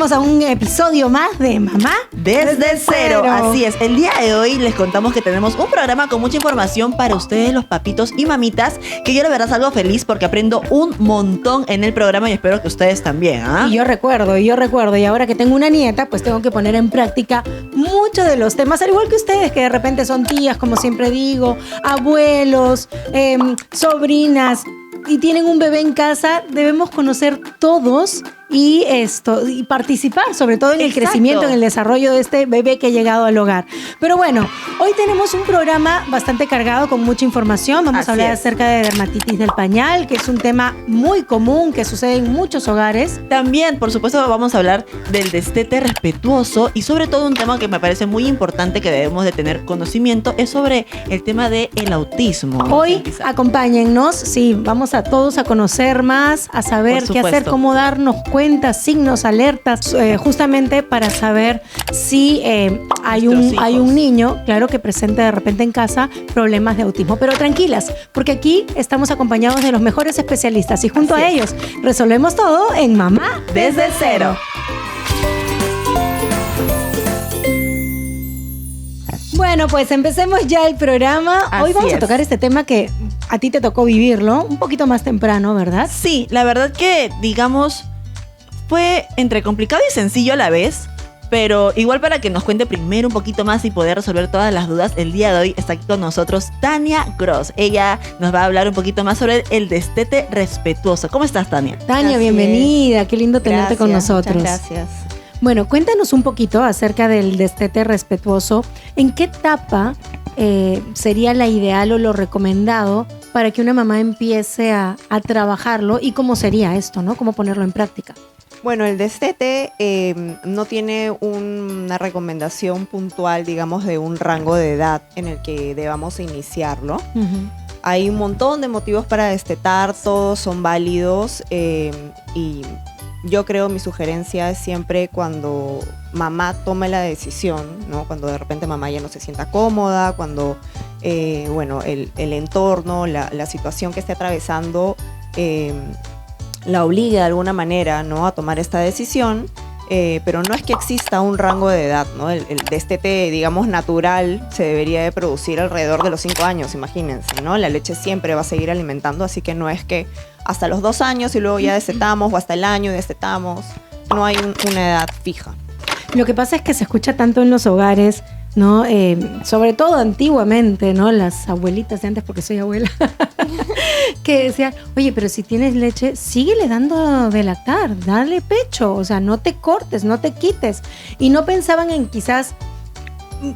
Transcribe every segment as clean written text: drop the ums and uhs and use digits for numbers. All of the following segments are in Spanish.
bienvenidos a un episodio más de Mamá Desde Cero. Así es, el día de hoy les contamos que tenemos un programa con mucha información para ustedes, los papitos y mamitas, que yo la verdad salgo feliz porque aprendo un montón en el programa y espero que ustedes también, ¿ah? Y yo recuerdo, y ahora que tengo una nieta, pues tengo que poner en práctica muchos de los temas, al igual que ustedes, que de repente son tías, como siempre digo, abuelos, sobrinas, y tienen un bebé en casa. Debemos conocer todos y participar, sobre todo en el crecimiento, en el desarrollo de este bebé que ha llegado al hogar. Pero bueno, hoy tenemos un programa bastante cargado con mucha información. Vamos a hablar acerca de dermatitis del pañal, que es un tema muy común que sucede en muchos hogares. También, por supuesto, vamos a hablar del destete respetuoso y sobre todo un tema que me parece muy importante que debemos de tener conocimiento, es sobre el tema del autismo. Hoy acompáñennos, sí, vamos a todos a conocer más, a saber qué hacer, cómo darnos cuenta, signos, alertas, justamente para saber si hay un niño, claro, que presenta de repente en casa problemas de autismo. Pero tranquilas, porque aquí estamos acompañados de los mejores especialistas y junto a ellos resolvemos todo en Mamá Desde Cero. Bueno, pues empecemos ya el programa. Hoy vamos a tocar este tema que a ti te tocó vivirlo un poquito más temprano, ¿verdad? Sí, la verdad que, digamos, fue entre complicado y sencillo a la vez, pero igual para que nos cuente primero un poquito más y poder resolver todas las dudas, el día de hoy está aquí con nosotros Tania Gross. Ella nos va a hablar un poquito más sobre el destete respetuoso. ¿Cómo estás, Tania? Tania, bienvenida. Qué lindo tenerte con nosotros. Muchas gracias. Bueno, cuéntanos un poquito acerca del destete respetuoso. ¿En qué etapa sería la ideal o lo recomendado para que una mamá empiece a trabajarlo? ¿Y cómo sería esto, no? ¿Cómo ponerlo en práctica? Bueno, el destete no tiene una recomendación puntual, digamos, de un rango de edad en el que debamos iniciarlo. Uh-huh. Hay un montón de motivos para destetar, todos son válidos y yo creo, mi sugerencia es siempre cuando mamá tome la decisión, ¿no? Cuando de repente mamá ya no se sienta cómoda, cuando el entorno, la situación que esté atravesando la obligue de alguna manera, ¿no?, a tomar esta decisión, pero no es que exista un rango de edad, ¿no? El destete, digamos, natural se debería de producir alrededor de los 5 años, imagínense, ¿no? La leche siempre va a seguir alimentando, así que no es que hasta los 2 años y luego ya destetamos, o hasta el año destetamos, no hay una edad fija. Lo que pasa es que se escucha tanto en los hogares, ¿no? Sobre todo antiguamente, ¿no? Las abuelitas de antes, porque soy abuela, que decían, oye, pero si tienes leche, síguele dando de lactar, dale pecho, o sea, no te cortes, no te quites. Y no pensaban en quizás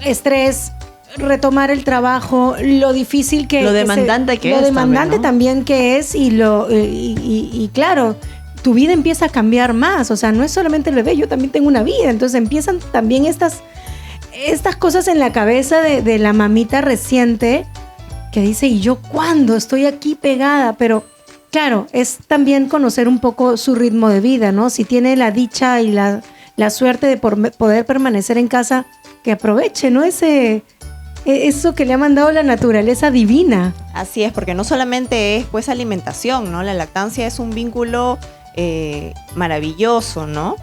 estrés, retomar el trabajo, lo difícil que lo demandante que es, lo demandante también, ¿no? Que es, y claro, tu vida empieza a cambiar más, o sea, no es solamente el bebé, yo también tengo una vida, entonces empiezan también estas cosas en la cabeza de la mamita reciente que dice, ¿y yo cuándo? Estoy aquí pegada, pero claro, es también conocer un poco su ritmo de vida, ¿no? Si tiene la dicha y la suerte de poder permanecer en casa, que aproveche, ¿no? Eso que le ha mandado la naturaleza divina. Así es, porque no solamente es pues alimentación, ¿no? La lactancia es un vínculo maravilloso, ¿no?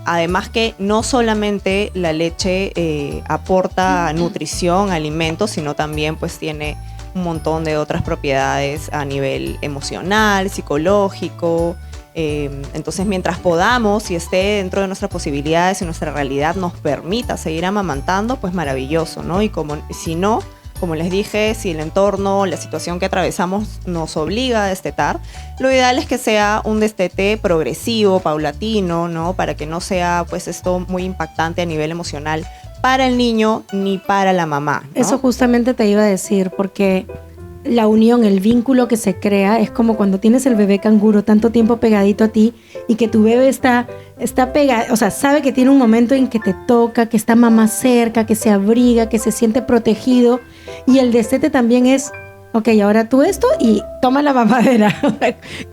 Además que no solamente la leche aporta nutrición, alimentos, sino también pues tiene un montón de otras propiedades a nivel emocional, psicológico. Entonces, mientras podamos y esté dentro de nuestras posibilidades y nuestra realidad nos permita seguir amamantando, pues maravilloso, ¿no? Y si no, como les dije, si el entorno, la situación que atravesamos nos obliga a destetar, lo ideal es que sea un destete progresivo, paulatino, ¿no? Para que no sea pues esto muy impactante a nivel emocional para el niño ni para la mamá, ¿no? Eso justamente te iba a decir, porque la unión, el vínculo que se crea es como cuando tienes el bebé canguro tanto tiempo pegadito a ti y que tu bebé está pegado, o sea, sabe que tiene un momento en que te toca, que está mamá cerca, que se abriga, que se siente protegido. Y el destete también es Ok, ahora tú esto y toma la mamadera.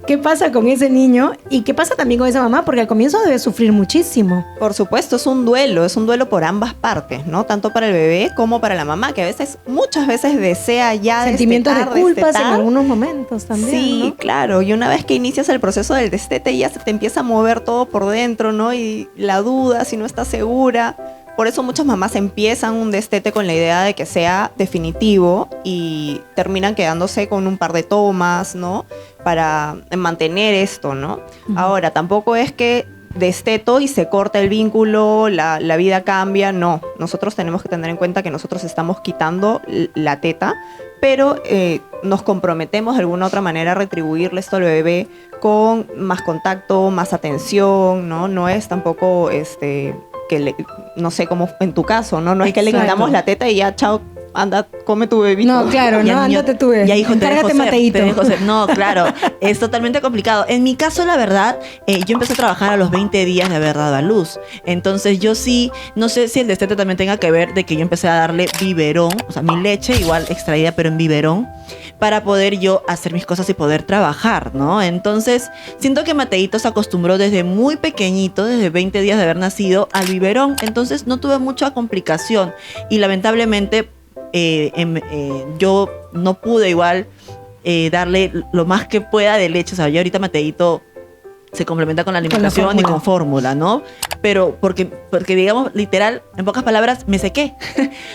¿Qué pasa con ese niño? ¿Y qué pasa también con esa mamá? Porque al comienzo debe sufrir muchísimo. Por supuesto, es un duelo por ambas partes, ¿no? Tanto para el bebé como para la mamá, que muchas veces desea ya Sentimientos de destetar, culpas en destetar. algunos momentos también, Sí, ¿no? claro. Y una vez que inicias el proceso del destete, ya se te empieza a mover todo por dentro, ¿no? Y la duda, si no estás segura. Por eso muchas mamás empiezan un destete con la idea de que sea definitivo y terminan quedándose con un par de tomas, ¿no? Para mantener esto, ¿no? Ahora, tampoco es que desteto y se corta el vínculo, la vida cambia, no. Nosotros tenemos que tener en cuenta que nosotros estamos quitando la teta, pero nos comprometemos de alguna otra manera a retribuirle esto al bebé con más contacto, más atención, ¿no? No es tampoco no sé cómo en tu caso, ¿no? No es que le Exacto. quitamos la teta y ya, chao, anda, come tu bebito. No, claro, Ya, no, niño, ándate tú. ya, hijo, te dejo Encárgate, ser, Mateito. te dejo ser. No, claro, es totalmente complicado. En mi caso, la verdad, yo empecé a trabajar a los 20 días de haber dado a luz. Entonces, yo sí, no sé si el destete también tenga que ver de que yo empecé a darle biberón, o sea, mi leche igual extraída, pero en biberón, para poder yo hacer mis cosas y poder trabajar, ¿no? Entonces, siento que Mateito se acostumbró desde muy pequeñito, desde 20 días de haber nacido, al biberón. Entonces, no tuve mucha complicación. Y lamentablemente, yo no pude igual darle lo más que pueda de leche. O sea, ya ahorita Mateito se complementa con la alimentación y fórmula. con fórmula, ¿no? Pero porque digamos, literal, en pocas palabras, me sequé.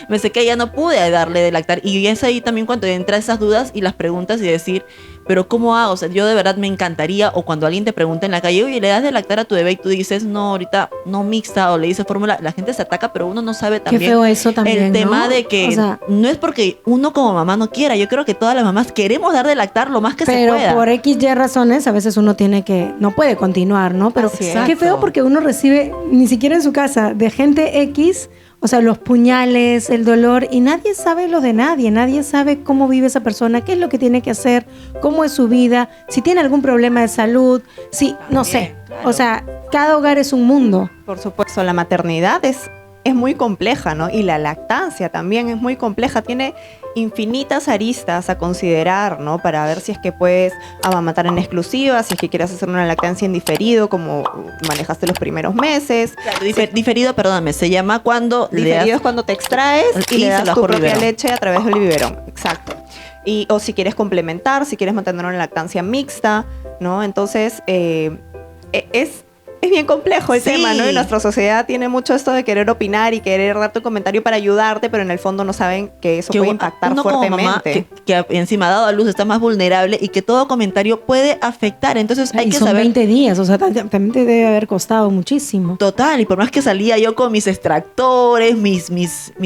Me sequé, ya no pude darle de lactar. Y es ahí también cuando entran esas dudas y las preguntas y decir, pero ¿cómo hago? O sea, yo de verdad me encantaría, o cuando alguien te pregunta en la calle, oye, ¿le das de lactar a tu bebé? Y tú dices, no, ahorita no mixta, o le dices fórmula, la gente se ataca, pero uno no sabe Qué también feo eso también, el tema ¿no? de que O sea, no es porque uno como mamá no quiera. Yo creo que todas las mamás queremos dar de lactar lo más que se pero pueda. por X, Y razones, a veces uno no puede continuar, ¿no? Pero Así es. qué feo porque uno recibe, ni siquiera en su casa, de gente X, o sea, los puñales, el dolor, y nadie sabe lo de nadie sabe cómo vive esa persona, qué es lo que tiene que hacer, cómo es su vida, si tiene algún problema de salud, si, no sé, claro. o sea, cada hogar es un mundo. Por supuesto, la maternidad es muy compleja, ¿no? Y la lactancia también es muy compleja. Tiene infinitas aristas a considerar, ¿no? Para ver si es que puedes amamantar en exclusiva, si es que quieres hacer una lactancia en diferido, como manejaste los primeros meses. Claro, diferido, perdóname, se llama cuando le Diferido das... es cuando te extraes y Y le se das lo das tu por propia biberón. leche a través del biberón. Exacto. O si quieres complementar, si quieres mantener una lactancia mixta, ¿no? Entonces, es bien complejo el Sí. tema, ¿no? Y nuestra sociedad tiene mucho esto de querer opinar y querer darte un comentario para ayudarte, pero en el fondo no saben que eso puede impactar uno como mamá fuertemente. que encima ha dado a luz está más vulnerable y que todo comentario puede afectar. Entonces hay Y que son saber... 20 días, o sea, también te debe haber costado muchísimo. Total, y por más que salía yo con mis extractores, mis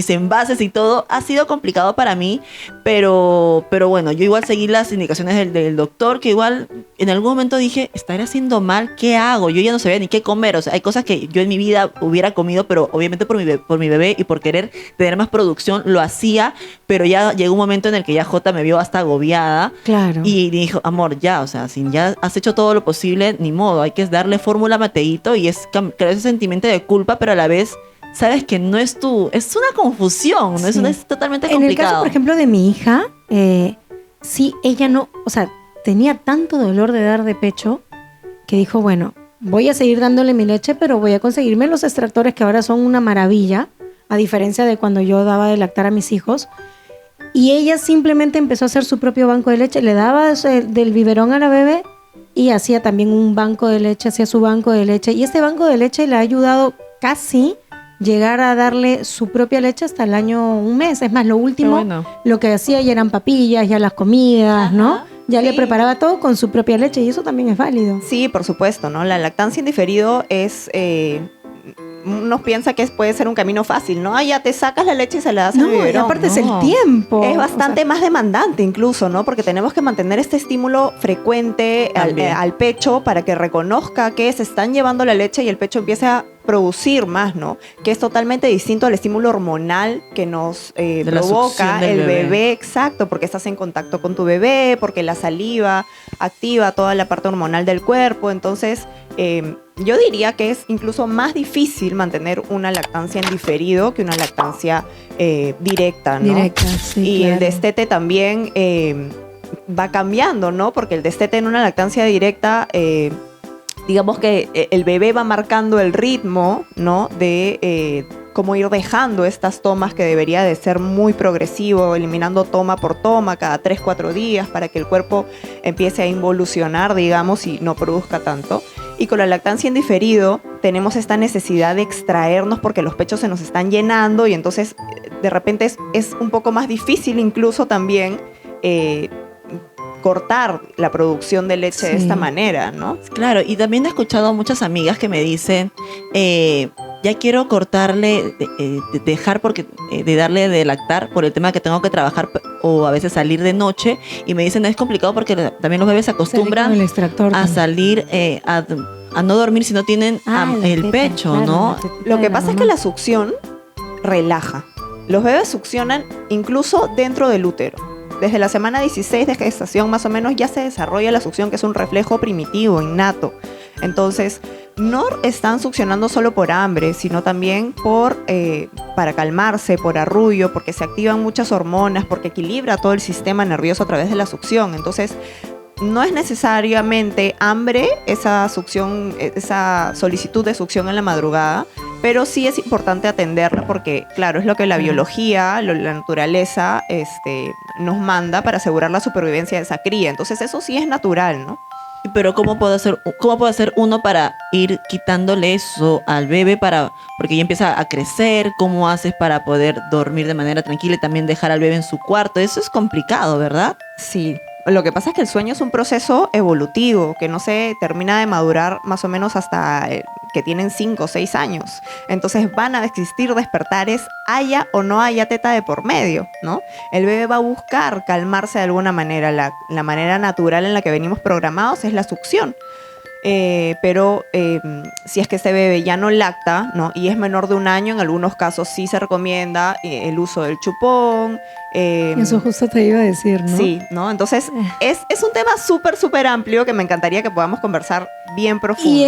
envases y todo, ha sido complicado para mí, pero bueno, yo igual seguí las indicaciones del doctor, que igual en algún momento dije, ¿estaré haciendo mal? ¿Qué hago? Yo ya no sabía ni qué comer, o sea, hay cosas que yo en mi vida hubiera comido, pero obviamente por mi bebé y por querer tener más producción lo hacía, pero ya llegó un momento en el que ya Jota me vio hasta agobiada. Claro. Y dijo, amor, ya, o sea, si ya has hecho todo lo posible, ni modo, hay que darle fórmula a Mateito y es crear ese sentimiento de culpa, pero a la vez sabes que no es es una confusión, ¿no? Sí. Es totalmente En el complicado. caso, por ejemplo, de mi hija, sí, ella no, o sea, tenía tanto dolor de dar de pecho que dijo, bueno, voy a seguir dándole mi leche, pero voy a conseguirme los extractores que ahora son una maravilla, a diferencia de cuando yo daba de lactar a mis hijos. Y ella simplemente empezó a hacer su propio banco de leche, le daba del biberón a la bebé y hacía también un banco de leche, hacía su banco de leche. Y este banco de leche le ha ayudado casi llegar a darle su propia leche hasta el año, un mes. Es más, lo último, bueno. lo que hacía ya eran papillas, ya las comidas, ¿no? Ya le sí. preparaba todo con su propia leche y eso también es válido. Sí, por supuesto, ¿no? La lactancia en diferido es... uno piensa que puede ser un camino fácil, ¿no? Ya te sacas la leche y se la das al No, y biberón. aparte es no. el tiempo. Es O bastante sea, más demandante incluso, ¿no? Porque tenemos que mantener este estímulo frecuente También. al pecho para que reconozca que se están llevando la leche y el pecho empiece a producir más, ¿no? Que es totalmente distinto al estímulo hormonal que nos la provoca succión del el bebé. bebé, exacto, porque estás en contacto con tu bebé, porque la saliva activa toda la parte hormonal del cuerpo, entonces yo diría que es incluso más difícil mantener una lactancia en diferido que una lactancia directa, ¿no? Directa, sí, y claro. el destete también va cambiando, ¿no? Porque el destete en una lactancia directa, digamos que el bebé va marcando el ritmo, ¿no? De cómo ir dejando estas tomas que debería de ser muy progresivo, eliminando toma por toma cada 3-4 días para que el cuerpo empiece a involucionar, digamos, y no produzca tanto. Y con la lactancia en diferido tenemos esta necesidad de extraernos porque los pechos se nos están llenando y entonces de repente es un poco más difícil incluso también cortar la producción de leche de esta manera, ¿no? Claro, y también he escuchado a muchas amigas que me dicen, ya quiero cortarle, dejar porque de darle de lactar por el tema que tengo que trabajar o a veces salir de noche, y me dicen es complicado porque también los bebés se acostumbran el extractor a también. salir a no dormir si no tienen el teta, pecho, claro, ¿no? la tetita Lo de que pasa es mamá. que la succión relaja. Los bebés succionan incluso dentro del útero. Desde la semana 16 de gestación más o menos ya se desarrolla la succión, que es un reflejo primitivo, innato. Entonces, no están succionando solo por hambre, sino también para calmarse, por arrullo, porque se activan muchas hormonas, porque equilibra todo el sistema nervioso a través de la succión. Entonces, no es necesariamente hambre esa succión, esa solicitud de succión en la madrugada, pero sí es importante atenderla porque, claro, es lo que la biología, la naturaleza nos manda para asegurar la supervivencia de esa cría. Entonces eso sí es natural, ¿no? Pero cómo puede hacer uno para ir quitándole eso al bebé porque ya empieza a crecer? ¿Cómo haces para poder dormir de manera tranquila y también dejar al bebé en su cuarto? Eso es complicado, ¿verdad? Sí. Lo que pasa es que el sueño es un proceso evolutivo que no se termina de madurar más o menos hasta que tienen 5 o 6 años. Entonces van a existir despertares, haya o no haya teta de por medio, ¿no? El bebé va a buscar calmarse de alguna manera. La manera natural en la que venimos programados es la succión. Pero si es que este bebé ya no lacta, ¿no? Y es menor de 1 año, en algunos casos sí se recomienda el uso del chupón. Eso justo te iba a decir, ¿no? Sí, ¿no? Entonces es un tema súper amplio que me encantaría que podamos conversar bien profundo.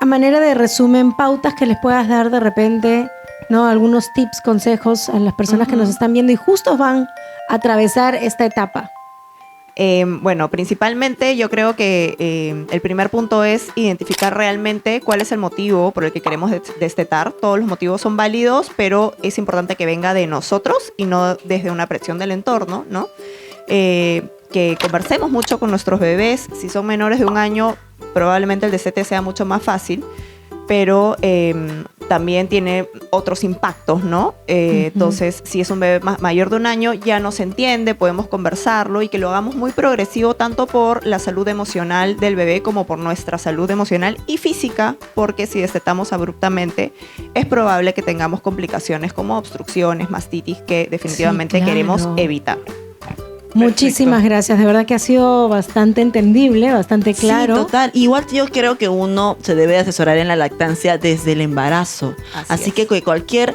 A manera de resumen, pautas que les puedas dar de repente, ¿no? Algunos tips, consejos a las personas que nos están viendo y justo van a atravesar esta etapa. Bueno, principalmente yo creo que el primer punto es identificar realmente cuál es el motivo por el que queremos destetar. Todos los motivos son válidos, pero es importante que venga de nosotros y no desde una presión del entorno, ¿no? Que conversemos mucho con nuestros bebés. Si son menores de 1 año, probablemente el destete sea mucho más fácil, pero también tiene otros impactos, ¿no? Entonces, si es un bebé mayor de 1 año, ya no se entiende, podemos conversarlo y que lo hagamos muy progresivo tanto por la salud emocional del bebé como por nuestra salud emocional y física, porque si destetamos abruptamente, es probable que tengamos complicaciones como obstrucciones, mastitis, que definitivamente Sí, claro. queremos evitar. Muchísimas gracias, de verdad que ha sido bastante entendible, bastante claro. Sí, total. Igual yo creo que uno se debe asesorar en la lactancia desde el embarazo. Así es. que cualquier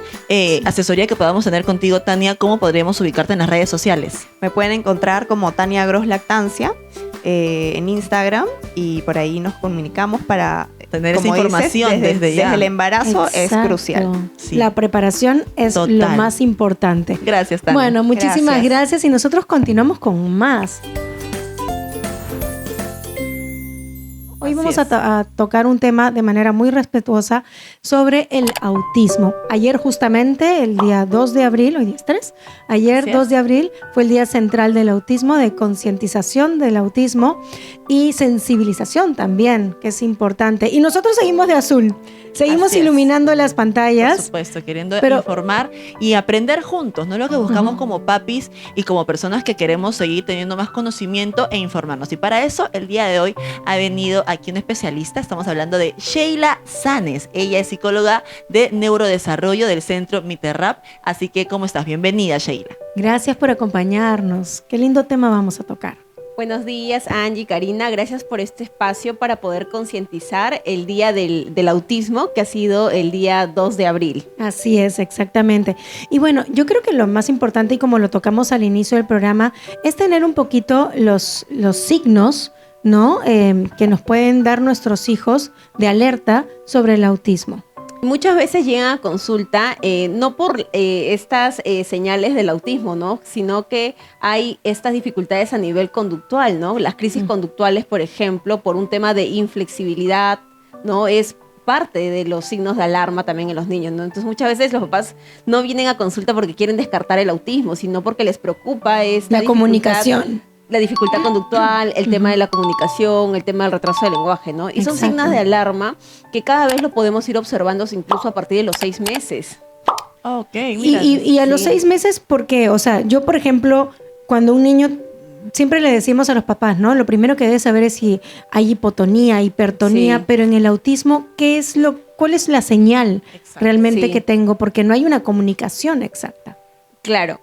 asesoría que podamos tener contigo, Tania, ¿cómo podríamos ubicarte en las redes sociales? Me pueden encontrar como Tania Gross Lactancia en Instagram y por ahí nos comunicamos para tener esa como dices, información desde ya. Desde el embarazo es Exacto. crucial. Sí. La preparación es Total. lo más importante. Gracias, Tania. Bueno, muchísimas gracias y nosotros continuamos con más. Hoy Así vamos es. a tocar un tema de manera muy respetuosa sobre el autismo. Ayer justamente, el día 2 de abril, hoy día es 3, ayer Así es. 2 de abril fue el Día Central del Autismo, de concientización del autismo y sensibilización también, que es importante. Y nosotros seguimos de azul, seguimos Así es. iluminando las Por pantallas. supuesto, queriendo Pero- informar y aprender juntos, ¿no? Lo que buscamos como papis y como personas que queremos seguir teniendo más conocimiento e informarnos. Y para eso, el día de hoy ha venido aquí un especialista. Estamos hablando de Sheila Sanes. Ella es psicóloga de neurodesarrollo del Centro Miterrap. Así que, ¿cómo estás? Bienvenida, Sheila. Gracias por acompañarnos. Qué lindo tema vamos a tocar. Buenos días, Angie, Karina. Gracias por este espacio para poder concientizar el Día del Autismo, que ha sido el día 2 de abril. Así es, exactamente. Y bueno, yo creo que lo más importante, y como lo tocamos al inicio del programa, es tener un poquito los signos, ¿no? Que nos pueden dar nuestros hijos de alerta sobre el autismo. Muchas veces llegan a consulta no por estas señales del autismo, ¿no? Sino que hay estas dificultades a nivel conductual, ¿no? Las crisis conductuales, por ejemplo, por un tema de inflexibilidad, ¿no? Es parte de los signos de alarma también en los niños, ¿no? Entonces muchas veces los papás no vienen a consulta porque quieren descartar el autismo, sino porque les preocupa esta La comunicación. La dificultad conductual, el tema de la comunicación, el tema del retraso del lenguaje, ¿no? Y son Exacto. signos de alarma que cada vez lo podemos ir observando incluso a partir de los 6 meses. Ok, mira. Y a los Sí. 6 meses, ¿por qué? O sea, yo, por ejemplo, cuando un niño, siempre le decimos a los papás, ¿no? Lo primero que debe saber es si hay hipotonía, hipertonía, Sí. pero en el autismo, ¿cuál es la señal Exacto. realmente Sí. que tengo? Porque no hay una comunicación exacta. Claro.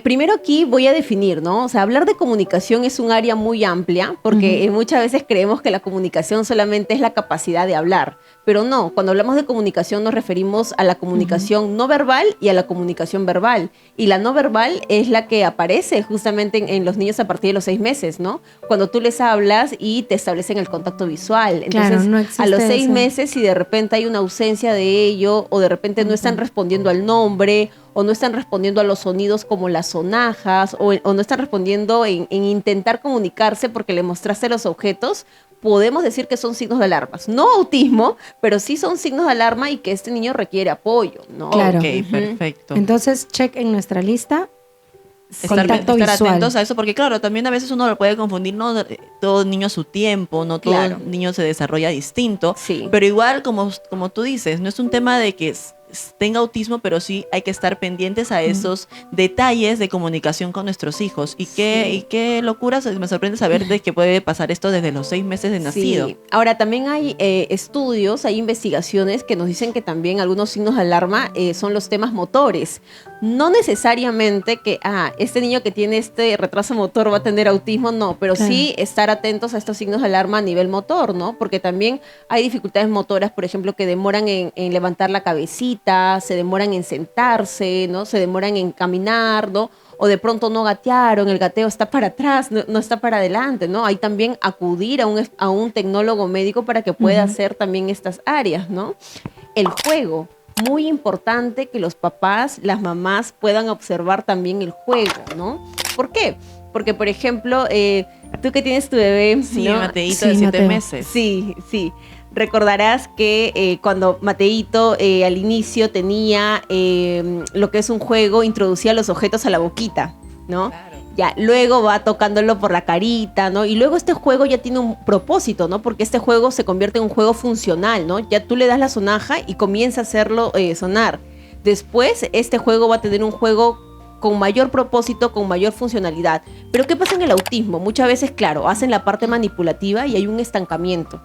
Primero aquí voy a definir, ¿no? O sea, hablar de comunicación es un área muy amplia porque muchas veces creemos que la comunicación solamente es la capacidad de hablar, pero no, cuando hablamos de comunicación nos referimos a la comunicación no verbal y a la comunicación verbal. Y la no verbal es la que aparece justamente en los niños a partir de los 6 meses, ¿no? Cuando tú les hablas y te establecen el contacto visual. Entonces, Claro, no existe a los 6 eso. meses, si de repente hay una ausencia de ello o de repente no están respondiendo al nombre o no están respondiendo a los sonidos como las sonajas, o no están respondiendo en intentar comunicarse porque le mostraste los objetos, podemos decir que son signos de alarma. No autismo, pero sí son signos de alarma y que este niño requiere apoyo, ¿no? Claro. Ok, Ujú. perfecto. Entonces, check en nuestra lista. estar Contacto estar visual. atentos a eso, porque claro, también a veces uno lo puede confundir, no todo niño a su tiempo, no todo Claro. niño se desarrolla distinto, Sí. pero igual como tú dices, no es un tema de que tenga autismo, pero sí hay que estar pendientes a esos detalles de comunicación con nuestros hijos. Y qué locura, me sorprende saber de que puede pasar esto desde los 6 meses de nacido. Sí. Ahora, también hay estudios, hay investigaciones que nos dicen que también algunos signos de alarma son los temas motores. No necesariamente que, este niño que tiene este retraso motor va a tener autismo, no, pero Claro. sí estar atentos a estos signos de alarma a nivel motor, ¿no? Porque también hay dificultades motoras, por ejemplo, que demoran en levantar la cabecita, se demoran en sentarse, ¿no? Se demoran en caminar, ¿no? O de pronto no gatearon, el gateo está para atrás, no está para adelante, ¿no? Hay también acudir a un tecnólogo médico para que pueda hacer también estas áreas, ¿no? El juego, muy importante que los papás, las mamás puedan observar también el juego, ¿no? ¿Por qué? Porque, por ejemplo, tú que tienes tu bebé, Sí, ¿no? Mateito Sí, de 7 Mateo. meses. Sí, sí. Recordarás que cuando Mateito al inicio tenía lo que es un juego, introducía los objetos a la boquita, ¿no? Claro. Ya, luego va tocándolo por la carita, ¿no? Y luego este juego ya tiene un propósito, ¿no? Porque este juego se convierte en un juego funcional, ¿no? Ya tú le das la sonaja y comienza a hacerlo sonar. Después, este juego va a tener un juego con mayor propósito, con mayor funcionalidad. Pero ¿qué pasa en el autismo? Muchas veces, claro, hacen la parte manipulativa y hay un estancamiento.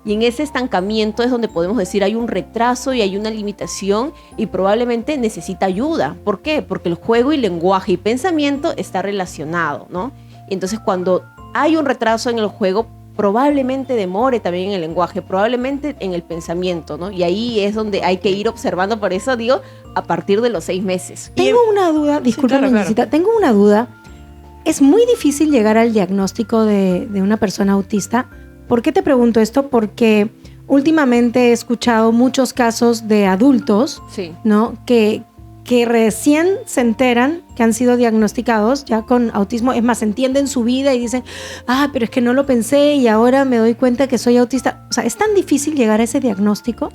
Y en ese estancamiento es donde podemos decir hay un retraso y hay una limitación y probablemente necesita ayuda. ¿Por qué? Porque el juego y lenguaje y pensamiento está relacionado, ¿no? Y entonces cuando hay un retraso en el juego, probablemente demore también en el lenguaje, probablemente en el pensamiento, ¿no? Y ahí es donde hay que ir observando, por eso digo, a partir de los 6 meses. Tengo una duda, disculpa, claro, claro. Nancycita, tengo una duda. Es muy difícil llegar al diagnóstico de una persona autista. ¿Por qué te pregunto esto? Porque últimamente he escuchado muchos casos de adultos, Sí. ¿no? Que recién se enteran que han sido diagnosticados ya con autismo. Es más, entienden su vida y dicen, pero es que no lo pensé y ahora me doy cuenta que soy autista. O sea, ¿es tan difícil llegar a ese diagnóstico?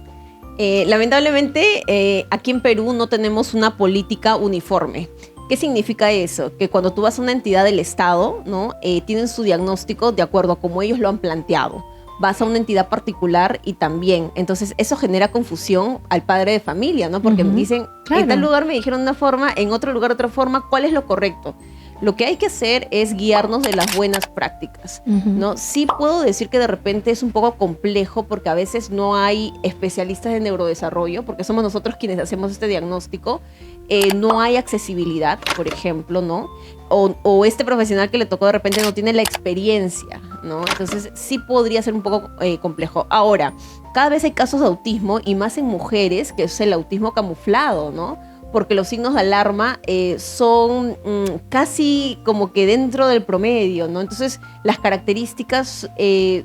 Lamentablemente, aquí en Perú no tenemos una política uniforme. ¿Qué significa eso? Que cuando tú vas a una entidad del Estado, ¿no? Tienen su diagnóstico de acuerdo a cómo ellos lo han planteado. Vas a una entidad particular y también. Entonces, eso genera confusión al padre de familia, ¿no? Porque Ujú, dicen, claro. en tal lugar me dijeron de una forma, en otro lugar de otra forma, ¿cuál es lo correcto? Lo que hay que hacer es guiarnos de las buenas prácticas, Ujú. ¿no? Sí puedo decir que de repente es un poco complejo porque a veces no hay especialistas de neurodesarrollo, porque somos nosotros quienes hacemos este diagnóstico. No hay accesibilidad, por ejemplo, ¿no? O este profesional que le tocó de repente no tiene la experiencia, ¿no? Entonces sí podría ser un poco complejo. Ahora, cada vez hay casos de autismo y más en mujeres, que es el autismo camuflado, ¿no? porque los signos de alarma son casi como que dentro del promedio, ¿no? Entonces, las características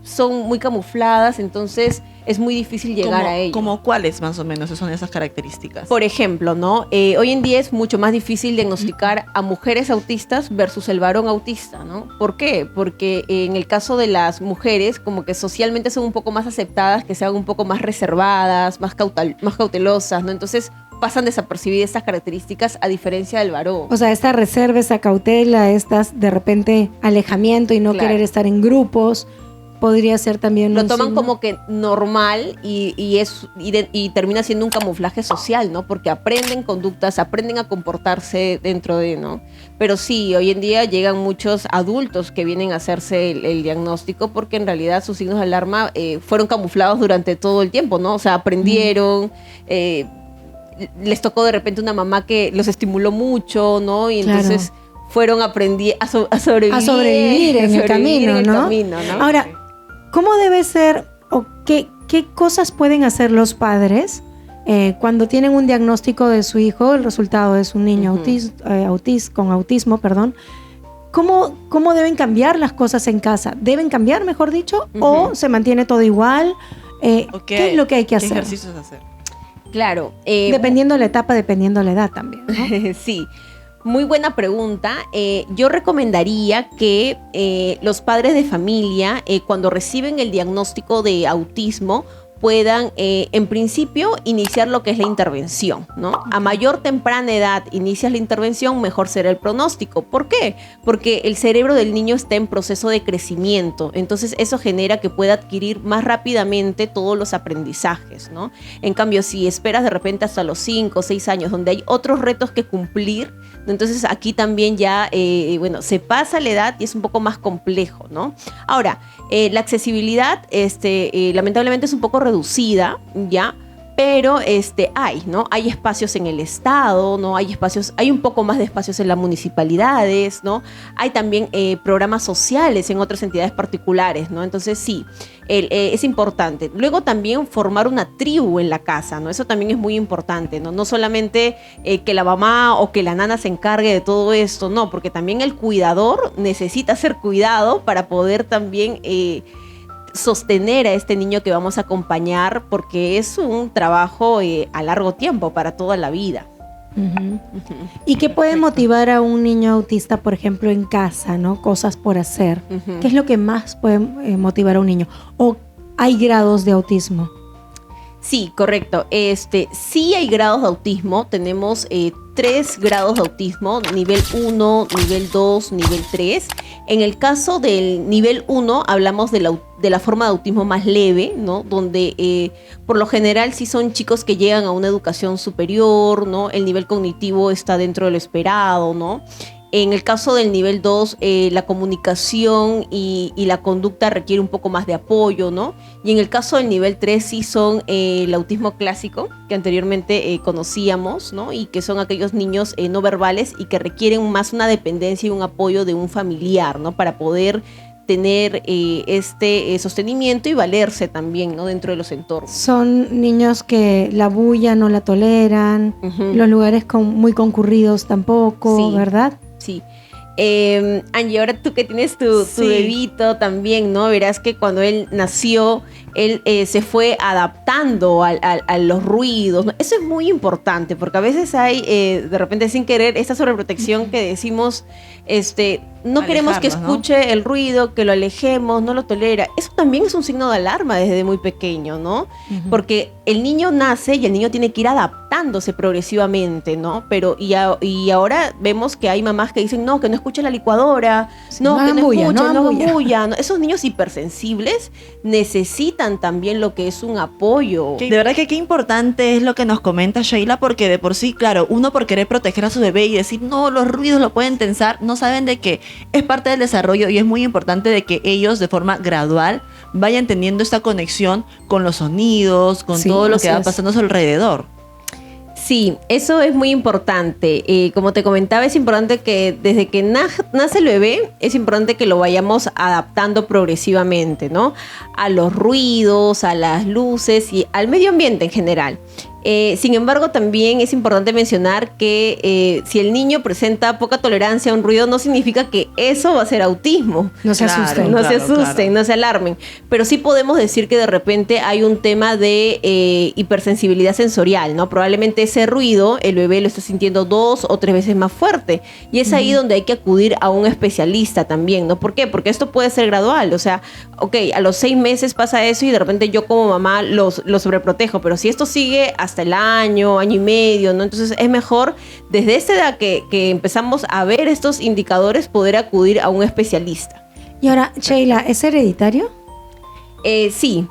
son muy camufladas, entonces es muy difícil llegar a ello. ¿Como cuáles más o menos son esas características? Por ejemplo, ¿no? Hoy en día es mucho más difícil diagnosticar a mujeres autistas versus el varón autista, ¿no? ¿Por qué? Porque en el caso de las mujeres, como que socialmente son un poco más aceptadas, que sean un poco más reservadas, más cautelosas, ¿no? Entonces pasan desapercibidas estas características a diferencia del varón. O sea, esta reserva, esta cautela, estas de repente alejamiento y no Claro. querer estar en grupos, podría ser también Lo un toman signo. como que normal y termina siendo un camuflaje social, ¿no? Porque aprenden conductas, aprenden a comportarse dentro de, ¿no? Pero sí, hoy en día llegan muchos adultos que vienen a hacerse el diagnóstico porque en realidad sus signos de alarma fueron camuflados durante todo el tiempo, ¿no? O sea, aprendieron, les tocó de repente una mamá que los estimuló mucho, ¿no? Y Claro. entonces fueron aprendiendo a sobrevivir. A sobrevivir en el camino, ¿no? camino, ¿no? Ahora, ¿cómo debe ser o qué cosas pueden hacer los padres cuando tienen un diagnóstico de su hijo, el resultado es un niño con autismo, perdón? ¿Cómo deben cambiar las cosas en casa? ¿Deben cambiar, mejor dicho? ¿O se mantiene todo igual? ¿Qué es lo que hay que ¿Qué hacer? ejercicios hacer? Claro. Dependiendo de la etapa, dependiendo de la edad también, ¿no? Sí, muy buena pregunta. Yo recomendaría que los padres de familia, cuando reciben el diagnóstico de autismo, puedan, en principio, iniciar lo que es la intervención, ¿no? A mayor temprana edad inicias la intervención, mejor será el pronóstico. ¿Por qué? Porque el cerebro del niño está en proceso de crecimiento, entonces eso genera que pueda adquirir más rápidamente todos los aprendizajes, ¿no? En cambio, si esperas de repente hasta los 5 o 6 años, donde hay otros retos que cumplir, entonces aquí también ya, se pasa la edad y es un poco más complejo, ¿no? Ahora, la accesibilidad, lamentablemente es un poco reducida, ¿ya? Pero ¿no? Hay espacios en el estado, ¿no? Hay un poco más de espacios en las municipalidades, ¿no? Hay también programas sociales en otras entidades particulares, ¿no? Entonces sí, es importante. Luego también formar una tribu en la casa, ¿no? Eso también es muy importante, ¿no? No solamente que la mamá o que la nana se encargue de todo esto, no, porque también el cuidador necesita ser cuidado para poder también sostener a este niño que vamos a acompañar, porque es un trabajo a largo tiempo, para toda la vida. Ujú. ¿Y qué puede motivar a un niño autista, por ejemplo, en casa, ¿no? Cosas por hacer. Ujú. ¿Qué es lo que más puede motivar a un niño? ¿O hay grados de autismo? Sí, correcto. Sí hay grados de autismo. Tenemos 3 grados de autismo, nivel 1, nivel 2, nivel 3. En el caso del nivel 1 hablamos de la forma de autismo más leve, ¿no? Donde por lo general sí son chicos que llegan a una educación superior, ¿no? El nivel cognitivo está dentro de lo esperado, ¿no? En el caso del nivel 2, la comunicación y la conducta requiere un poco más de apoyo, ¿no? Y en el caso del nivel 3 sí son el autismo clásico, que anteriormente conocíamos, ¿no? Y que son aquellos niños no verbales y que requieren más una dependencia y un apoyo de un familiar, ¿no? Para poder tener sostenimiento y valerse también, ¿no? Dentro de los entornos. Son niños que la bulla no la toleran, Ujú. los lugares muy concurridos tampoco, Sí. ¿verdad? Sí. Angie, ahora tú que tienes tu Sí. bebito también, ¿no? Verás que cuando él nació, él se fue adaptando a los ruidos, ¿no? Eso es muy importante, porque a veces hay, de repente sin querer, esta sobreprotección que decimos, no queremos que Alejarlos, ¿no? escuche el ruido, que lo alejemos, no lo tolera. Eso también es un signo de alarma desde muy pequeño, ¿no? Porque el niño nace y el niño tiene que ir adaptándose progresivamente, ¿no? Pero y ahora vemos que hay mamás que dicen, no, que no escuche la licuadora, Sí, no, no que hagan no bulla, escuche, no hagan no hagan bulla. bulla, ¿no? Esos niños hipersensibles necesitan también lo que es un apoyo. De verdad que qué importante es lo que nos comenta Sheila, porque de por sí, claro, uno por querer proteger a su bebé y decir, no, los ruidos lo pueden tensar, no saben de que es parte del desarrollo y es muy importante de que ellos de forma gradual vayan teniendo esta conexión con los sonidos, con Sí, todo lo así que va es. pasando a su alrededor. Sí, eso es muy importante. Como te comentaba, es importante que desde que nace el bebé, es importante que lo vayamos adaptando progresivamente, ¿no? A los ruidos, a las luces y al medio ambiente en general. Sin embargo, también es importante mencionar que si el niño presenta poca tolerancia a un ruido, no significa que eso va a ser autismo. No se Claro, asusten. No se claro, asusten, claro. no se alarmen. Pero sí podemos decir que de repente hay un tema de hipersensibilidad sensorial, ¿no? Probablemente ese ruido el bebé lo está sintiendo 2 o 3 veces más fuerte. Y es ahí donde hay que acudir a un especialista también, ¿no? ¿Por qué? Porque esto puede ser gradual. O sea, ok, a los 6 meses pasa eso y de repente yo como mamá lo sobreprotejo. Pero si esto sigue hasta el año y medio, ¿no? Entonces es mejor desde esta edad que empezamos a ver estos indicadores poder acudir a un especialista. Y ahora, Sheila, ¿es hereditario? Sí.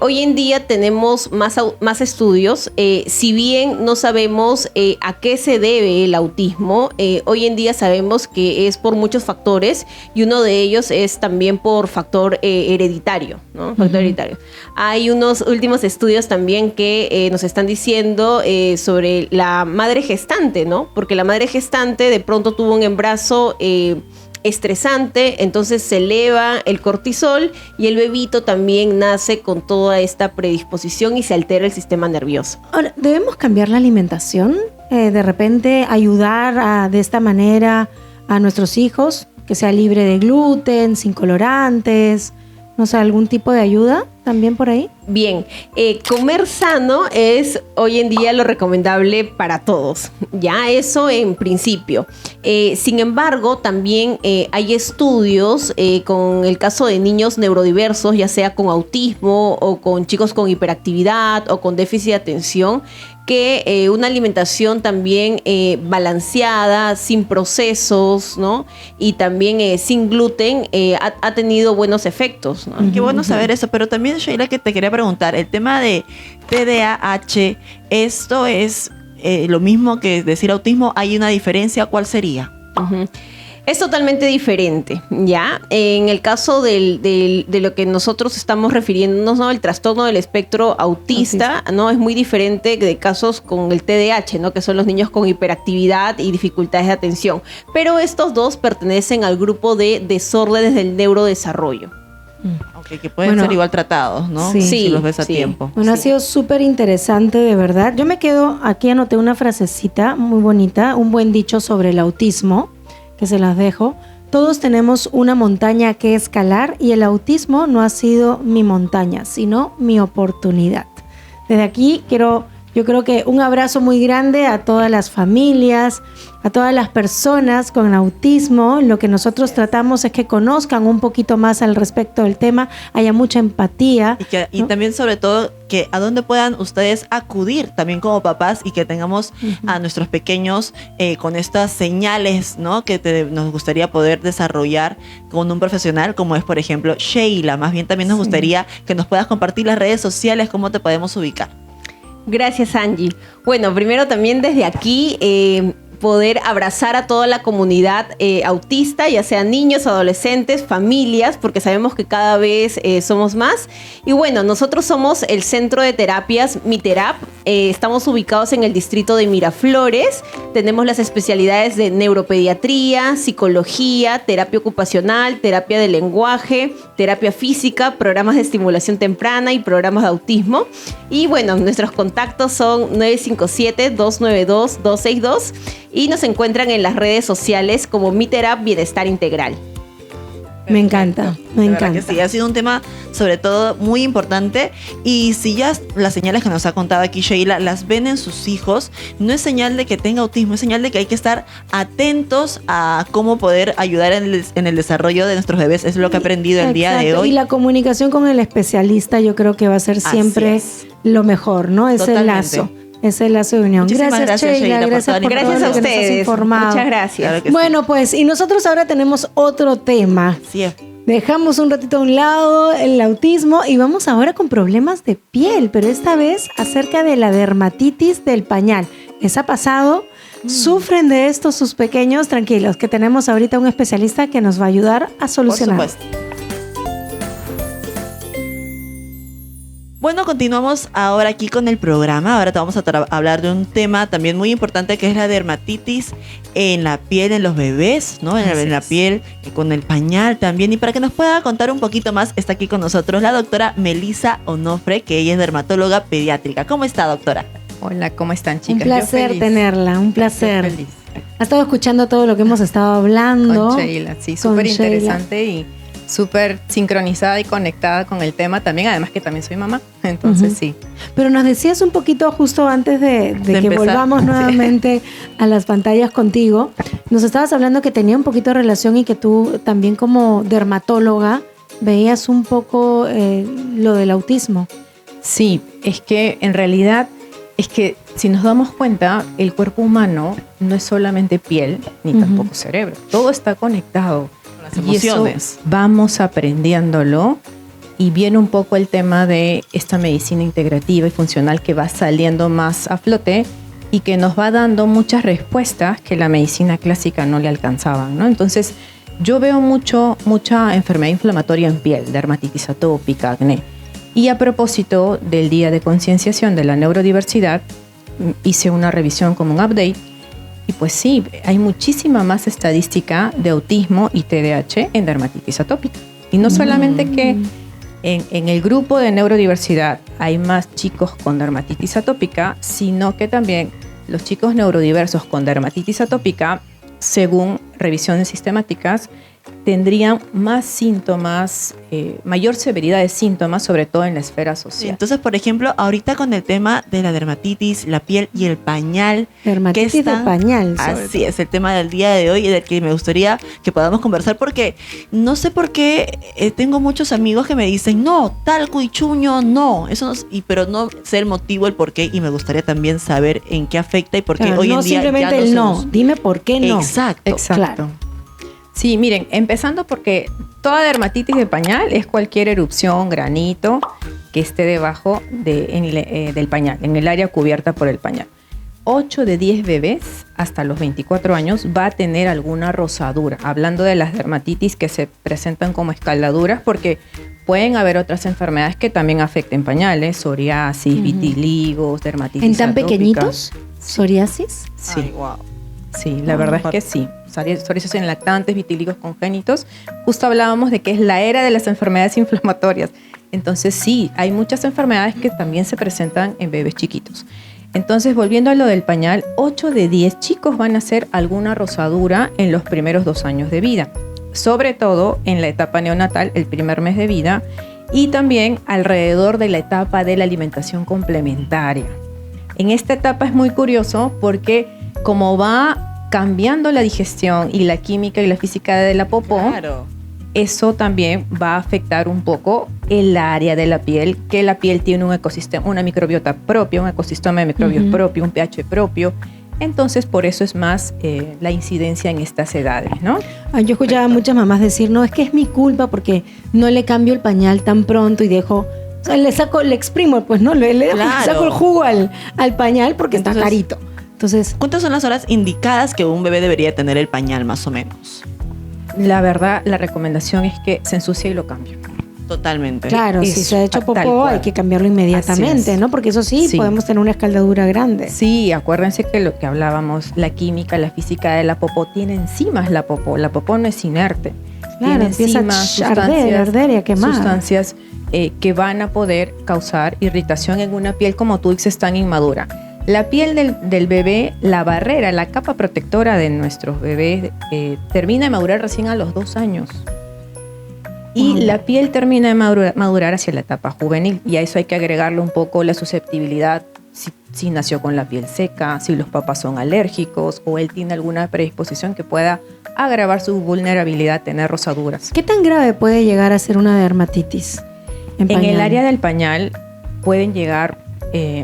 Hoy en día tenemos más estudios. Si bien no sabemos a qué se debe el autismo, hoy en día sabemos que es por muchos factores y uno de ellos es también por factor hereditario, ¿no? Factor hereditario. Hay unos últimos estudios también que nos están diciendo sobre la madre gestante, ¿no? Porque la madre gestante de pronto tuvo un embarazo estresante, entonces se eleva el cortisol y el bebito también nace con toda esta predisposición y se altera el sistema nervioso. Ahora, ¿debemos cambiar la alimentación? De repente ayudar de esta manera a nuestros hijos, que sea libre de gluten, sin colorantes, no sé, algún tipo de ayuda también por ahí. Bien, comer sano es hoy en día lo recomendable para todos, ya eso en principio. Sin embargo, también hay estudios con el caso de niños neurodiversos, ya sea con autismo o con chicos con hiperactividad o con déficit de atención, que una alimentación también balanceada, sin procesos, ¿no? Y también sin gluten ha tenido buenos efectos, ¿no? Qué bueno saber eso, pero también, Sheila, que te quería preguntar, el tema de TDAH, ¿esto es lo mismo que decir autismo? ¿Hay una diferencia? ¿Cuál sería? Ujú. Es totalmente diferente, ¿ya? En el caso de lo que nosotros estamos refiriéndonos, ¿no? El trastorno del espectro autista, ¿no? Es muy diferente de casos con el TDAH, ¿no? Que son los niños con hiperactividad y dificultades de atención. Pero estos dos pertenecen al grupo de desórdenes del neurodesarrollo. Ok, que pueden Bueno, ser igual tratados, ¿no? sí. Si los ves a Sí. tiempo. Bueno, ha Sí. sido súper interesante, de verdad. Yo me quedo, aquí anoté una frasecita muy bonita, un buen dicho sobre el autismo, que se las dejo. Todos tenemos una montaña que escalar y el autismo no ha sido mi montaña, sino mi oportunidad. Desde aquí yo creo que un abrazo muy grande a todas las familias, a todas las personas con autismo. Lo que nosotros tratamos es que conozcan un poquito más al respecto del tema, haya mucha empatía. Y ¿no? también, sobre todo, que a dónde puedan ustedes acudir también como papás y que tengamos a nuestros pequeños con estas señales, ¿no? Que nos gustaría poder desarrollar con un profesional como es, por ejemplo, Sheila. Más bien también nos gustaría que nos puedas compartir las redes sociales, cómo te podemos ubicar. Gracias, Angie. Bueno, primero también desde aquí poder abrazar a toda la comunidad autista, ya sean niños, adolescentes, familias, porque sabemos que cada vez somos más. Y bueno, nosotros somos el Centro de Terapias Miterap. Estamos ubicados en el distrito de Miraflores. Tenemos las especialidades de neuropediatría, psicología, terapia ocupacional, terapia de lenguaje, terapia física, programas de estimulación temprana y programas de autismo. Y bueno, nuestros contactos son 957-292-262 y nos encuentran en las redes sociales como Miterap Bienestar Integral. Me encanta, me De verdad encanta. que sí, ha sido un tema sobre todo muy importante y si ya las señales que nos ha contado aquí Sheila las ven en sus hijos, no es señal de que tenga autismo, es señal de que hay que estar atentos a cómo poder ayudar en el desarrollo de nuestros bebés, es lo que he aprendido el día de Exacto. hoy. Y la comunicación con el especialista yo creo que va a ser Así siempre es. lo mejor, ¿no? Ese Totalmente. lazo. Ese lazo de unión. Muchísimas gracias, Sheila, por Gracias toda la por Gracias todo a lo que nos has ustedes. informado. Muchas gracias. Claro que Bueno, pues, y nosotros ahora tenemos otro tema. sí. Dejamos un ratito a un lado el autismo y vamos ahora con problemas de piel, pero esta vez acerca de la dermatitis del pañal. ¿Les ha pasado? ¿Sufren de esto sus pequeños? Tranquilos, que tenemos ahorita un especialista que nos va a ayudar a Por solucionar. supuesto. Bueno, continuamos ahora aquí con el programa. Ahora te vamos a hablar de un tema también muy importante que es la dermatitis en la piel en los bebés, ¿no? En la piel, con el pañal también. Y para que nos pueda contar un poquito más, está aquí con nosotros la doctora Melissa Onofre, que ella es dermatóloga pediátrica. ¿Cómo está, doctora? Hola, ¿cómo están, chicas? Un placer tenerla, un placer. Yo feliz. Ha estado escuchando todo lo que hemos estado hablando. Con Sheila, sí, súper interesante y súper sincronizada y conectada con el tema también, además que también soy mamá, entonces sí. Pero nos decías un poquito justo antes de que empezar. volvamos nuevamente a las pantallas contigo, nos estabas hablando que tenía un poquito de relación y que tú también como dermatóloga veías un poco lo del autismo. Sí, es que en realidad, es que si nos damos cuenta, el cuerpo humano no es solamente piel, ni tampoco cerebro, todo está conectado. Las Y emociones. eso vamos aprendiéndolo y viene un poco el tema de esta medicina integrativa y funcional que va saliendo más a flote y que nos va dando muchas respuestas que la medicina clásica no le alcanzaban, ¿no? Entonces, yo veo mucha enfermedad inflamatoria en piel, dermatitis atópica, acné. Y a propósito del Día de Concienciación de la Neurodiversidad, hice una revisión como un update. Y pues sí, hay muchísima más estadística de autismo y TDAH en dermatitis atópica. Y no solamente que en el grupo de neurodiversidad hay más chicos con dermatitis atópica, sino que también los chicos neurodiversos con dermatitis atópica, según revisiones sistemáticas, tendrían más síntomas, mayor severidad de síntomas, sobre todo en la esfera social. Entonces, por ejemplo, ahorita con el tema de la dermatitis, la piel y el pañal. Dermatitis de pañal. Así es, el tema del día de hoy y del que me gustaría que podamos conversar porque no sé por qué tengo muchos amigos que me dicen, no, talco y chuño, no. Eso no, pero no sé el motivo, el por qué y me gustaría también saber en qué afecta y por qué Claro, hoy no en día simplemente ya el se no, usa. dime por qué no. Exacto. Exacto. Claro. Sí, miren, empezando porque toda dermatitis de pañal es cualquier erupción, granito que esté debajo del pañal, en el área cubierta por el pañal. 8 de 10 bebés hasta los 24 años va a tener alguna rosadura. Hablando de las dermatitis que se presentan como escaldaduras, porque pueden haber otras enfermedades que también afecten pañales, psoriasis, vitíligos, dermatitis ¿En tan atópica. pequeñitos? ¿Psoriasis? Sí. Ay, wow. Sí, la verdad es que sí. Psoriasis en lactantes, vitíligos congénitos. Justo hablábamos de que es la era de las enfermedades inflamatorias. Entonces sí, hay muchas enfermedades que también se presentan en bebés chiquitos. Entonces, volviendo a lo del pañal, 8 de 10 chicos van a hacer alguna rosadura en los primeros 2 años de vida. Sobre todo en la etapa neonatal, el primer mes de vida, y también alrededor de la etapa de la alimentación complementaria. En esta etapa es muy curioso porque como va cambiando la digestión y la química y la física de la popó, Claro. eso también va a afectar un poco el área de la piel, que la piel tiene un ecosistema, una microbiota propia, un ecosistema de microbios propio, un pH propio. Entonces, por eso es más la incidencia en estas edades, ¿no? Yo escuchaba a muchas mamás decir, no, es que es mi culpa porque no le cambio el pañal tan pronto y dejo, o sea, le exprimo, pues no, le Claro. saco el jugo al pañal porque está Entonces, carito. Entonces, ¿Cuántas son las horas indicadas que un bebé debería tener el pañal, más o menos? La verdad, la recomendación es que se ensucie y lo cambie. Totalmente. claro, si eso, se ha hecho tal popó cual. hay que cambiarlo inmediatamente, Así es. ¿no? Porque eso sí, Sí. podemos tener una escaldadura grande. Sí, acuérdense que lo que hablábamos, la química, la física de la popó tiene enzimas la popó. La popó no es inerte. Claro, Tiene empieza enzimas, a arder y a quemar. Sustancias que van a poder causar irritación en una piel, como tú dices, tan inmadura. La piel del bebé, la barrera, la capa protectora de nuestros bebés termina de madurar recién a los 2 años. Y la piel termina de madurar hacia la etapa juvenil. Y a eso hay que agregarle un poco la susceptibilidad, si nació con la piel seca, si los papás son alérgicos o él tiene alguna predisposición que pueda agravar su vulnerabilidad a tener rosaduras. ¿Qué tan grave puede llegar a ser una dermatitis? En el pañal? área del pañal pueden llegar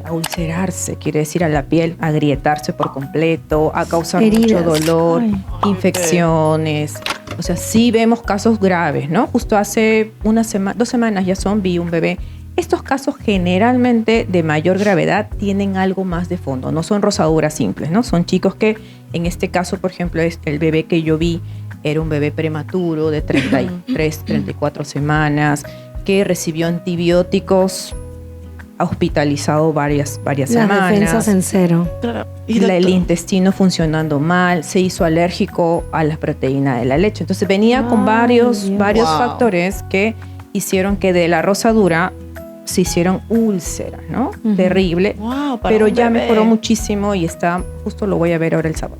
a ulcerarse, quiere decir a la piel, a agrietarse por completo, a causar Heridas. mucho dolor, Ay. infecciones. O sea, sí vemos casos graves, ¿no? Justo hace 2 semanas ya vi un bebé. Estos casos generalmente de mayor gravedad tienen algo más de fondo, no son rosaduras simples, ¿no? Son chicos que, en este caso, por ejemplo, el bebé que yo vi era un bebé prematuro de 33, 34 semanas, que recibió antibióticos hospitalizado varias Las semanas. defensas en cero. Claro. Y El doctor- intestino funcionando mal, se hizo alérgico a la proteína de la leche. Entonces venía con Ay, varios Dios. Wow. factores que hicieron que de la rosadura se hicieron úlceras, ¿no? Ujú. Terrible. Wow, para Pero un ya bebé. mejoró muchísimo y justo lo voy a ver ahora el sábado.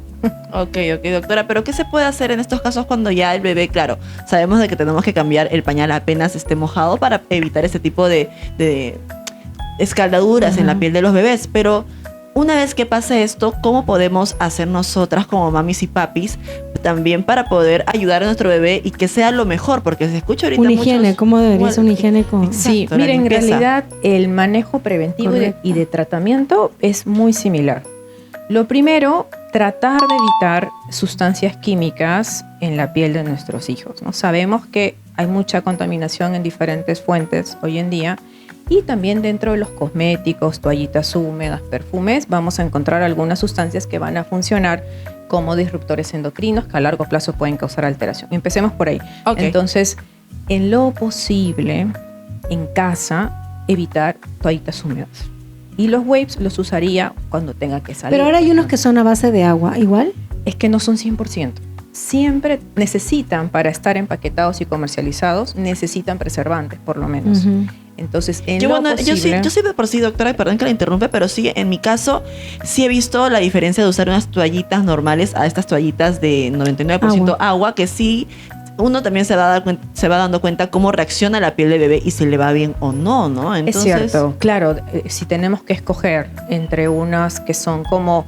Ok, doctora, pero ¿qué se puede hacer en estos casos cuando ya el bebé, claro, sabemos de que tenemos que cambiar el pañal apenas esté mojado para evitar ese tipo de escaldaduras en la Ujú. piel de los bebés, pero una vez que pase esto, ¿cómo podemos hacer nosotras como mamis y papis también para poder ayudar a nuestro bebé y que sea lo mejor? Porque se escucha ahorita Una higiene, muchos- ¿cómo debería ser una higiene con...? Exacto, Sí, la mira, en limpieza. realidad el manejo preventivo Correcto. y de tratamiento es muy similar. Lo primero, tratar de evitar sustancias químicas en la piel de nuestros hijos, ¿no? Sabemos que hay mucha contaminación en diferentes fuentes hoy en día y también dentro de los cosméticos, toallitas húmedas, perfumes, vamos a encontrar algunas sustancias que van a funcionar como disruptores endocrinos que a largo plazo pueden causar alteración. Empecemos por ahí. Ok. Entonces, en lo posible, en casa, evitar toallitas húmedas. Y los wipes los usaría cuando tenga que salir. Pero ahora hay unos que son a base de agua, ¿igual? Es que no son 100%. Siempre necesitan, para estar empaquetados y comercializados, necesitan preservantes, por lo menos. Ujú. Entonces, en Yo, lo bueno, posible... yo sí de por sí, doctora, y perdón que la interrumpe, pero sí, en mi caso, sí he visto la diferencia de usar unas toallitas normales a estas toallitas de 99% agua, que sí, uno también se va dando cuenta cómo reacciona la piel del bebé y si le va bien o no, ¿no? Es cierto, claro, si tenemos que escoger entre unas que son como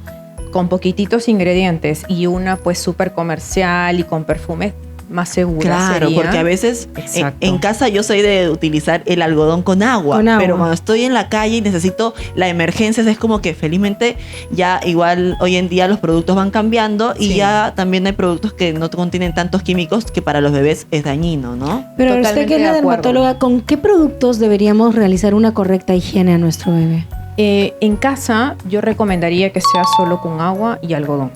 con poquititos ingredientes y una pues súper comercial y con perfumes, más segura Claro, sería. porque a veces Exacto. en casa yo soy de utilizar el algodón con agua, Con agua. pero cuando estoy en la calle y necesito la emergencia, es como que felizmente ya igual hoy en día los productos van cambiando y Sí. ya también hay productos que no contienen tantos químicos que para los bebés es dañino, ¿no? Pero usted Totalmente que es la de acuerdo. dermatóloga, ¿con qué productos deberíamos realizar una correcta higiene a nuestro bebé? En casa yo recomendaría que sea solo con agua y algodón.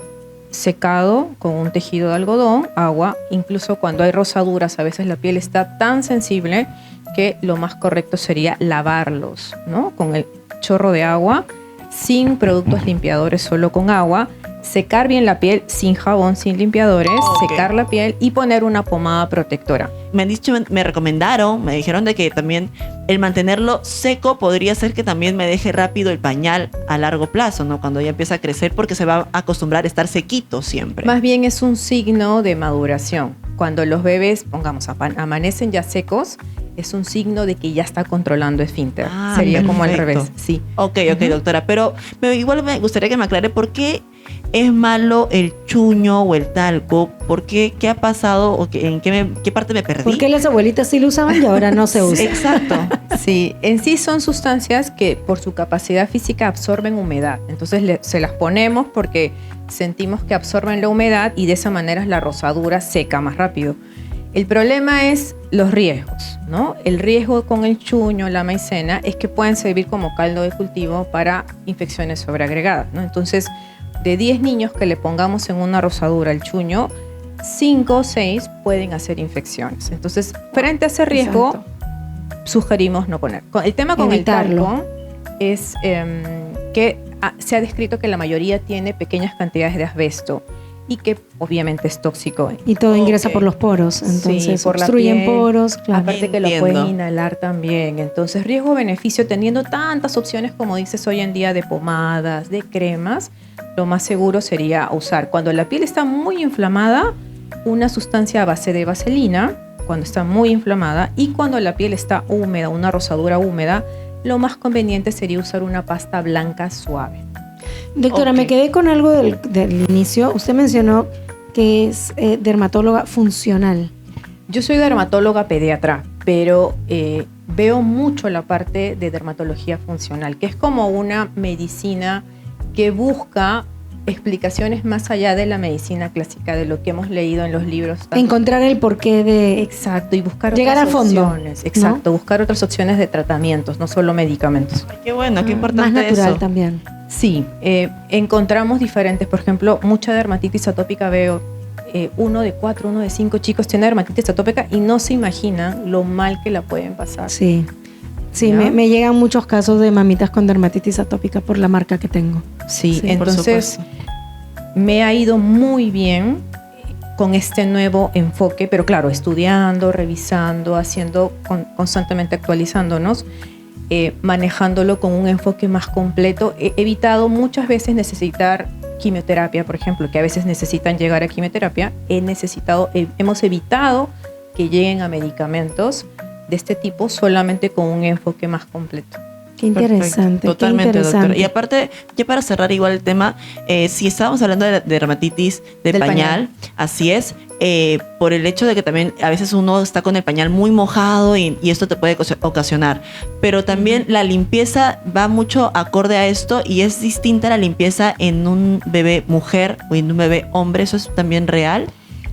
Secado con un tejido de algodón, agua. Incluso cuando hay rosaduras, a veces la piel está tan sensible que lo más correcto sería lavarlos, ¿no? Con el chorro de agua, sin productos limpiadores, solo con agua. Secar bien la piel sin jabón, sin limpiadores, Ok. secar la piel y poner una pomada protectora. Me han dicho, me recomendaron, me dijeron de que también el mantenerlo seco podría ser que también me deje rápido el pañal a largo plazo, ¿no? Cuando ya empieza a crecer porque se va a acostumbrar a estar sequito siempre. Más bien es un signo de maduración. Cuando los bebés, pongamos, amanecen ya secos, es un signo de que ya está controlando esfínter. Ah, Sería como al perfecto. revés. Sí. Ok, doctora, pero igual me gustaría que me aclare por qué es malo el chuño o el talco, por qué, qué ha pasado o en qué parte me perdí. ¿Por qué las abuelitas sí lo usaban y ahora no se usa? Exacto. Sí, en sí son sustancias que por su capacidad física absorben humedad. Entonces se las ponemos porque sentimos que absorben la humedad y de esa manera la rosadura seca más rápido. El problema es los riesgos, ¿no? El riesgo con el chuño, la maicena, es que pueden servir como caldo de cultivo para infecciones sobreagregadas, ¿no? Entonces, de 10 niños que le pongamos en una rosadura el chuño, 5 o 6 pueden hacer infecciones. Entonces, frente a ese riesgo, Exacto. sugerimos no poner. El tema con Evitarlo. el talco es que se ha descrito que la mayoría tiene pequeñas cantidades de asbesto y que obviamente es tóxico. Y todo ingresa Ok. por los poros, entonces Sí, por la obstruyen piel. poros, claro. Aparte que lo Entiendo. pueden inhalar también. Entonces, riesgo-beneficio, teniendo tantas opciones como dices hoy en día de pomadas, de cremas, lo más seguro sería usar cuando la piel está muy inflamada una sustancia a base de vaselina, cuando está muy inflamada, y cuando la piel está húmeda, una rosadura húmeda, lo más conveniente sería usar una pasta blanca suave. Doctora, Ok. me quedé con algo del inicio. Usted mencionó que es dermatóloga funcional. Yo soy dermatóloga pediatra, pero veo mucho la parte de dermatología funcional, que es como una medicina que busca explicaciones más allá de la medicina clásica, de lo que hemos leído en los libros. Encontrar el porqué de... Exacto, y buscar Llegar otras a fondo, opciones. Exacto, buscar otras opciones de tratamientos, no solo medicamentos. Ay, qué bueno, qué más importante natural eso. también. Sí, encontramos diferentes, por ejemplo, mucha dermatitis atópica veo. 1 de 4, 1 de 5 chicos tiene dermatitis atópica y no se imaginan lo mal que la pueden pasar. Sí. Sí, ¿ya? me llegan muchos casos de mamitas con dermatitis atópica por la marca que tengo. Sí, Sí, por entonces supuesto. me ha ido muy bien con este nuevo enfoque, pero claro, estudiando, revisando, haciendo, constantemente actualizándonos, manejándolo con un enfoque más completo. He evitado muchas veces necesitar quimioterapia, por ejemplo, que a veces necesitan llegar a quimioterapia. Hemos evitado que lleguen a medicamentos de este tipo solamente con un enfoque más completo. Qué interesante. Perfecto. Totalmente, qué interesante. doctora. Y aparte, ya para cerrar igual el tema, si estábamos hablando de dermatitis de Del pañal, así es, por el hecho de que también a veces uno está con el pañal muy mojado y esto te puede ocasionar. Pero también la limpieza va mucho acorde a esto y es distinta la limpieza en un bebé mujer o en un bebé hombre. ¿Eso es también real?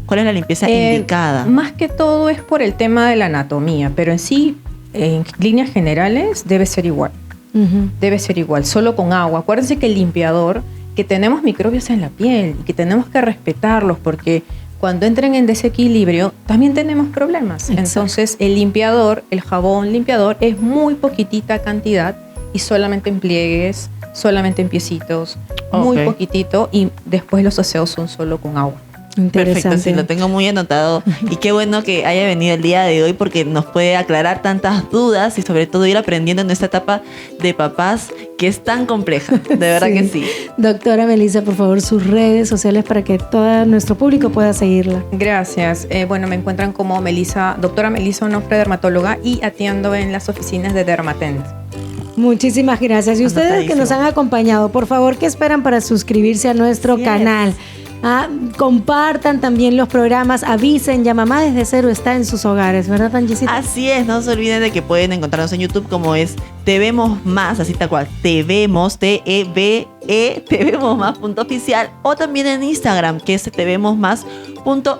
¿Cuál es la limpieza indicada? Más que todo es por el tema de la anatomía, pero en sí, en líneas generales, debe ser igual. Ujú. Debe ser igual, solo con agua. Acuérdense que el limpiador, que tenemos microbios en la piel y que tenemos que respetarlos porque cuando entren en desequilibrio también tenemos problemas. Exacto. Entonces el limpiador, el jabón limpiador es muy poquitita cantidad y solamente en pliegues, solamente en piecitos, muy Ok. poquitito y después los aseos son solo con agua. Interesante. Perfecto, sí, lo tengo muy anotado. Y qué bueno que haya venido el día de hoy porque nos puede aclarar tantas dudas y sobre todo ir aprendiendo en esta etapa de papás que es tan compleja. De verdad que sí. Doctora Melissa, por favor, sus redes sociales para que todo nuestro público pueda seguirla. Gracias. Bueno, me encuentran como doctora Melissa Onofre, dermatóloga, y atiendo en las oficinas de Dermatent. Muchísimas gracias. Y ustedes que Anotadísimo. nos han acompañado, por favor, ¿qué esperan para suscribirse a nuestro Así es. canal? Compartan también los programas, avisen, ya Mamá desde Cero está en sus hogares, ¿verdad, Angisita? Así es, no se olviden de que pueden encontrarnos en YouTube como es Te Vemos Más, así tal cual, Te Vemos, T-E-V-E, Te Vemos Más .oficial, o también en Instagram, que es Te Vemos Más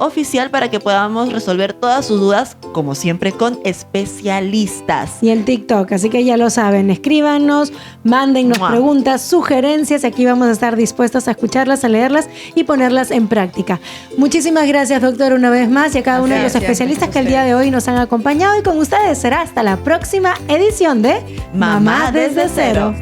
.oficial, para que podamos resolver todas sus dudas, como siempre, con especialistas. Y en TikTok, así que ya lo saben, escríbanos, mándennos ¡Mua! preguntas, sugerencias, aquí vamos a estar dispuestos a escucharlas, a leerlas y ponerlas en práctica. Muchísimas gracias, doctor, una vez más, y a cada uno de los Gracias, especialistas gracias que a el día de hoy nos han acompañado, y con ustedes será hasta la próxima edición de Mamá desde Cero.